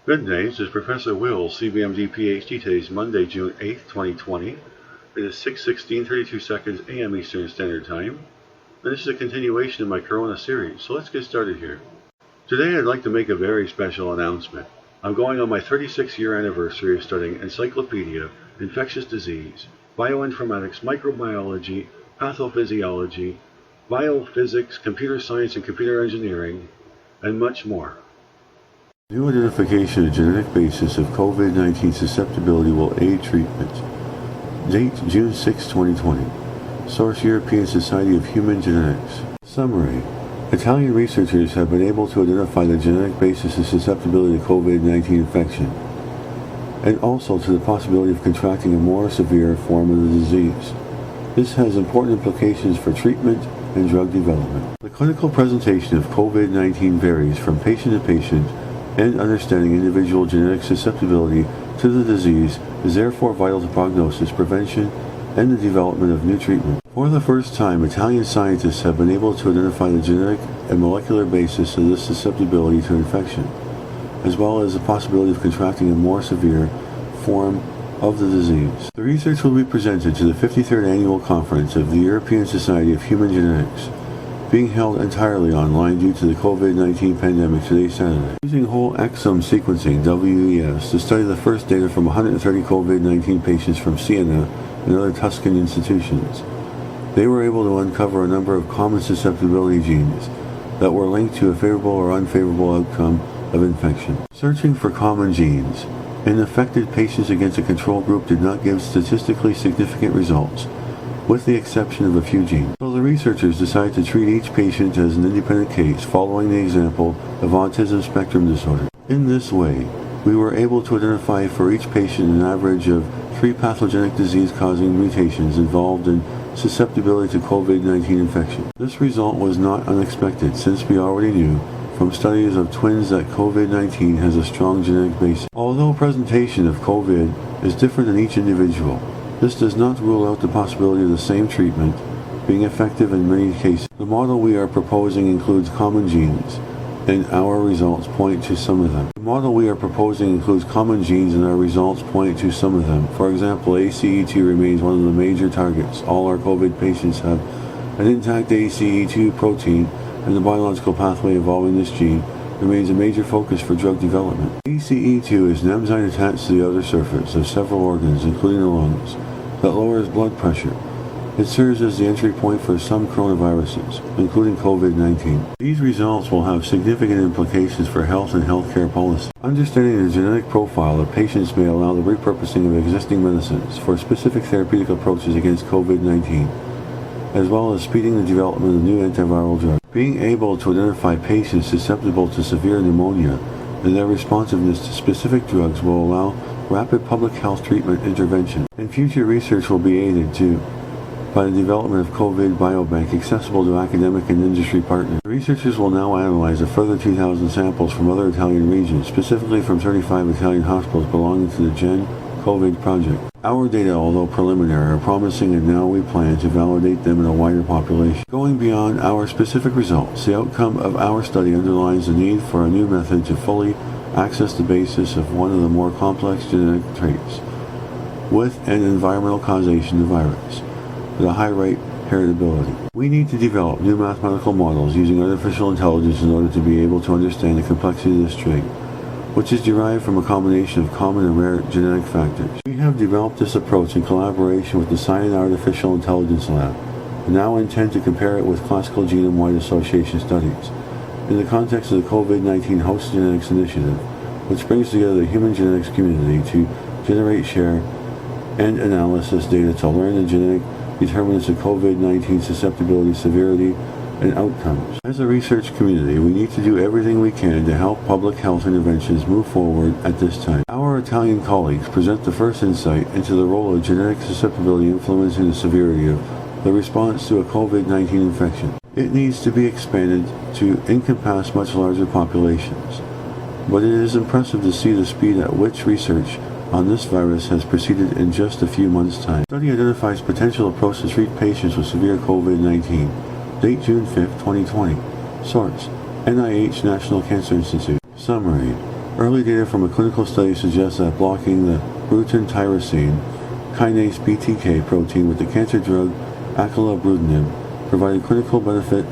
Good day, this is Professor Will, CBMD PhD. Today's Monday, June 8th, 2020. It is 6:16:32 a.m. Eastern Standard Time, and this is a continuation of my Corona series, so let's get started here. Today I'd like to make a very special announcement. I'm going on my 36-year anniversary of studying encyclopedia, infectious disease, bioinformatics, microbiology, pathophysiology, biophysics, computer science and computer engineering, and much more. New identification of genetic basis of COVID-19 susceptibility will aid treatment. Date June 6, 2020. Source European Society of Human Genetics. Summary. Italian researchers have been able to identify the genetic basis of susceptibility to COVID-19 infection, and also to the possibility of contracting a more severe form of the disease. This has important implications for treatment and drug development. The clinical presentation of COVID-19 varies from patient to patient, and understanding individual genetic susceptibility to the disease is therefore vital to prognosis, prevention, and the development of new treatment. For the first time, Italian scientists have been able to identify the genetic and molecular basis of this susceptibility to infection, as well as the possibility of contracting a more severe form of the disease. The research will be presented to the 53rd Annual Conference of the European Society of Human Genetics, being held entirely online due to the COVID-19 pandemic today, Saturday. Using whole exome sequencing, WES, to study the first data from 130 COVID-19 patients from Siena and other Tuscan institutions, they were able to uncover a number of common susceptibility genes that were linked to a favorable or unfavorable outcome of infection. Searching for common genes in affected patients against a control group did not give statistically significant results, with the exception of a few genes. So the researchers decided to treat each patient as an independent case, following the example of autism spectrum disorder. In this way, we were able to identify for each patient an average of 3 pathogenic disease-causing mutations involved in susceptibility to COVID-19 infection. This result was not unexpected, since we already knew from studies of twins that COVID-19 has a strong genetic basis. Although presentation of COVID is different in each individual, this does not rule out the possibility of the same treatment being effective in many cases. The model we are proposing includes common genes, and our results point to some of them. For example, ACE2 remains one of the major targets. All our COVID patients have an intact ACE2 protein, and the biological pathway involving this gene remains a major focus for drug development. ACE2 is an enzyme attached to the outer surface of several organs, including the lungs, that lowers blood pressure. It serves as the entry point for some coronaviruses, including COVID-19. These results will have significant implications for health and healthcare policy. Understanding the genetic profile of patients may allow the repurposing of existing medicines for specific therapeutic approaches against COVID-19, as well as speeding the development of new antiviral drugs. Being able to identify patients susceptible to severe pneumonia and their responsiveness to specific drugs will allow rapid public health treatment intervention. And future research will be aided, too, by the development of COVID biobank accessible to academic and industry partners. Researchers will now analyze a further 2,000 samples from other Italian regions, specifically from 35 Italian hospitals belonging to the Gen COVID project. Our data, although preliminary, are promising, and now we plan to validate them in a wider population. Going beyond our specific results, the outcome of our study underlines the need for a new method to fully access the basis of one of the more complex genetic traits with an environmental causation of virus with a high rate heritability. We need to develop new mathematical models using artificial intelligence in order to be able to understand the complexity of this trait, which is derived from a combination of common and rare genetic factors. We have developed this approach in collaboration with the Science Artificial Intelligence Lab, and now intend to compare it with classical genome-wide association studies in the context of the COVID-19 Host Genetics Initiative, which brings together the human genetics community to generate, share, and analysis data to learn the genetic determinants of COVID-19 susceptibility, severity, and outcomes. As a research community, we need to do everything we can to help public health interventions move forward at this time. Our Italian colleagues present the first insight into the role of genetic susceptibility influencing the severity of the response to a COVID-19 infection. It needs to be expanded to encompass much larger populations, but it is impressive to see the speed at which research on this virus has proceeded in just a few months' time. The study identifies potential approach to treat patients with severe COVID-19. Date June 5, 2020. Source: NIH National Cancer Institute. Summary: Early data from a clinical study suggests that blocking the Bruton tyrosine kinase BTK protein with the cancer drug acalabrutinib provided clinical benefit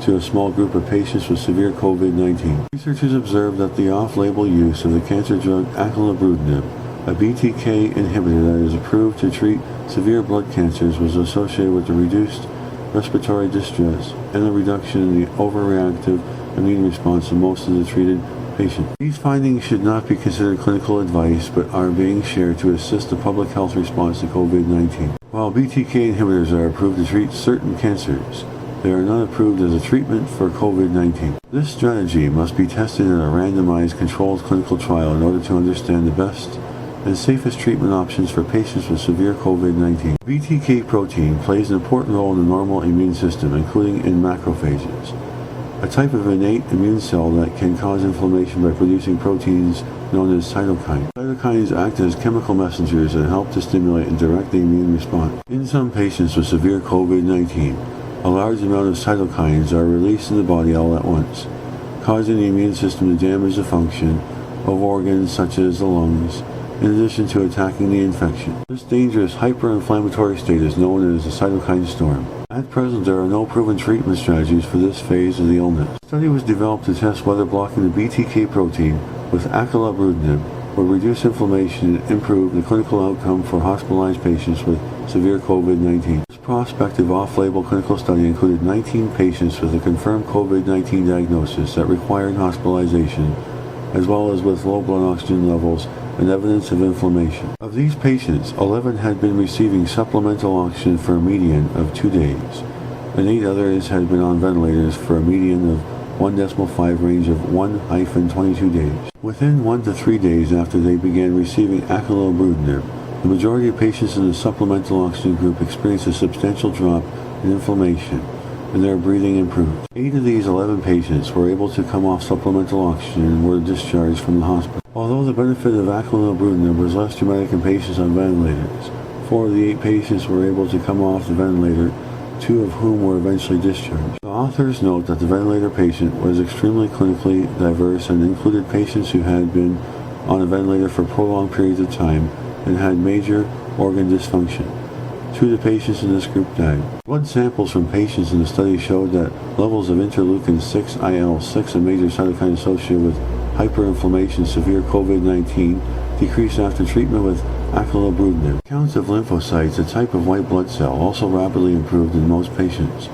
to a small group of patients with severe COVID-19. Researchers observed that the off-label use of the cancer drug acalabrutinib, a BTK inhibitor that is approved to treat severe blood cancers, was associated with the reduced respiratory distress and a reduction in the overreactive immune response in most of the treated patients. These findings should not be considered clinical advice, but are being shared to assist the public health response to COVID-19. While BTK inhibitors are approved to treat certain cancers, they are not approved as a treatment for COVID-19. This strategy must be tested in a randomized controlled clinical trial in order to understand the best and safest treatment options for patients with severe COVID-19. BTK protein plays an important role in the normal immune system, including in macrophages, a type of innate immune cell that can cause inflammation by producing proteins known as cytokines. Cytokines act as chemical messengers that help to stimulate and direct the immune response. In some patients with severe COVID-19, a large amount of cytokines are released in the body all at once, causing the immune system to damage the function of organs such as the lungs, in addition to attacking the infection. This dangerous hyperinflammatory state is known as the cytokine storm. At present, there are no proven treatment strategies for this phase of the illness. The study was developed to test whether blocking the BTK protein with acalabrutinib would reduce inflammation and improve the clinical outcome for hospitalized patients with severe COVID-19. This prospective off-label clinical study included 19 patients with a confirmed COVID-19 diagnosis that required hospitalization, as well as with low blood oxygen levels and evidence of inflammation. Of these patients, 11 had been receiving supplemental oxygen for a median of 2 days, and 8 others had been on ventilators for a median of 1.5 range of 1-22 days. Within 1 to 3 days after they began receiving acalabrutinib, the majority of patients in the supplemental oxygen group experienced a substantial drop in inflammation, and their breathing improved. 8 of these 11 patients were able to come off supplemental oxygen and were discharged from the hospital. Although the benefit of acalabrutinib was less dramatic in patients on ventilators, 4 of the 8 patients were able to come off the ventilator, 2 of whom were eventually discharged. The authors note that the ventilator patient was extremely clinically diverse and included patients who had been on a ventilator for prolonged periods of time and had major organ dysfunction. 2 of the patients in this group died. Blood samples from patients in the study showed that levels of interleukin-6, IL-6, a major cytokine associated with hyperinflammation, severe COVID-19, decreased after treatment with acalabrutinib. Counts of lymphocytes, a type of white blood cell, also rapidly improved in most patients.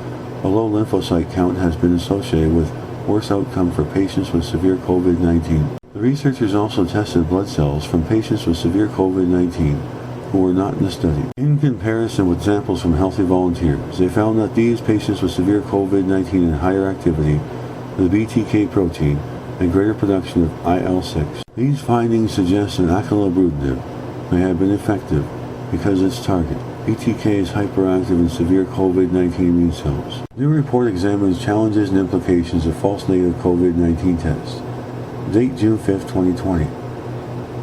A low lymphocyte count has been associated with worse outcome for patients with severe COVID-19. The researchers also tested blood cells from patients with severe COVID-19 who were not in the study. In comparison with samples from healthy volunteers, they found that these patients with severe COVID-19 had higher activity of the BTK protein and greater production of IL-6. These findings suggest that acalabrutinib may have been effective because its target, BTK, is hyperactive in severe COVID-19 immune cells. New report examines challenges and implications of false negative COVID-19 tests. Date June 5, 2020.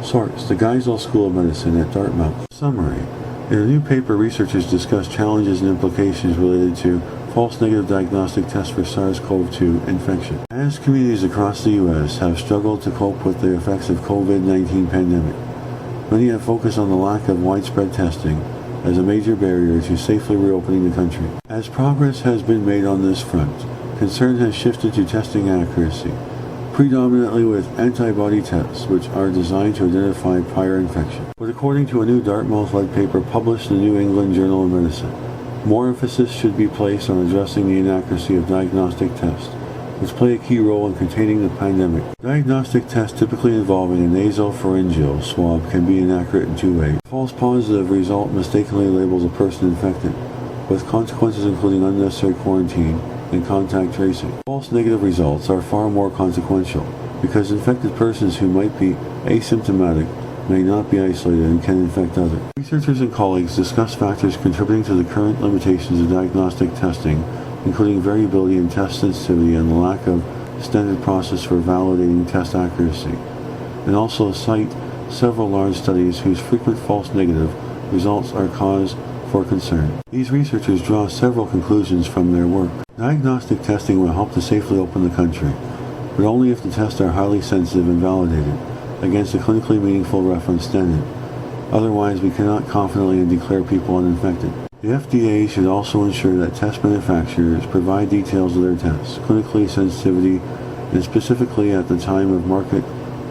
Source: the Geisel School of Medicine at Dartmouth. Summary: in a new paper, researchers discuss challenges and implications related to false negative diagnostic tests for SARS-CoV-2 infection. As communities across the U.S. have struggled to cope with the effects of COVID-19 pandemic, many have focused on the lack of widespread testing as a major barrier to safely reopening the country. As progress has been made on this front, concern has shifted to testing accuracy, predominantly with antibody tests, which are designed to identify prior infection. But according to a new Dartmouth-led paper published in the New England Journal of Medicine, more emphasis should be placed on addressing the inaccuracy of diagnostic tests, which play a key role in containing the pandemic. Diagnostic tests typically involving a nasopharyngeal swab can be inaccurate in 2 ways. A false positive result mistakenly labels a person infected, with consequences including unnecessary quarantine and contact tracing. False negative results are far more consequential, because infected persons who might be asymptomatic may not be isolated and can infect others. Researchers and colleagues discuss factors contributing to the current limitations of diagnostic testing, including variability in test sensitivity and the lack of standard process for validating test accuracy, and also cite several large studies whose frequent false negative results are cause for concern. These researchers draw several conclusions from their work. Diagnostic testing will help to safely open the country, but only if the tests are highly sensitive and validated. against a clinically meaningful reference standard. Otherwise, we cannot confidently declare people uninfected. The FDA should also ensure that test manufacturers provide details of their tests, clinically sensitivity, and specifically at the time of market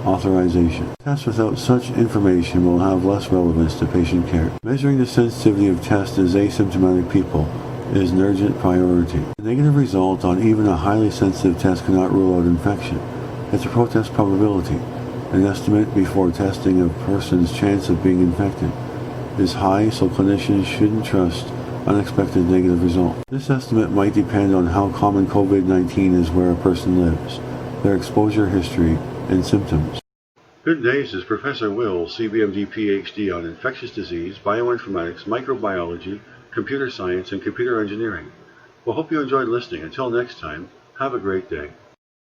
authorization. Tests without such information will have less relevance to patient care. Measuring the sensitivity of tests in asymptomatic people is an urgent priority. A negative result on even a highly sensitive test cannot rule out infection. It's a protest probability. An estimate before testing of a person's chance of being infected is high, so clinicians shouldn't trust unexpected negative results. This estimate might depend on how common COVID-19 is where a person lives, their exposure history, and symptoms. Good day, this is Professor Will, CBMD PhD on infectious disease, bioinformatics, microbiology, computer science, and computer engineering. Well, hope you enjoyed listening. Until next time, have a great day.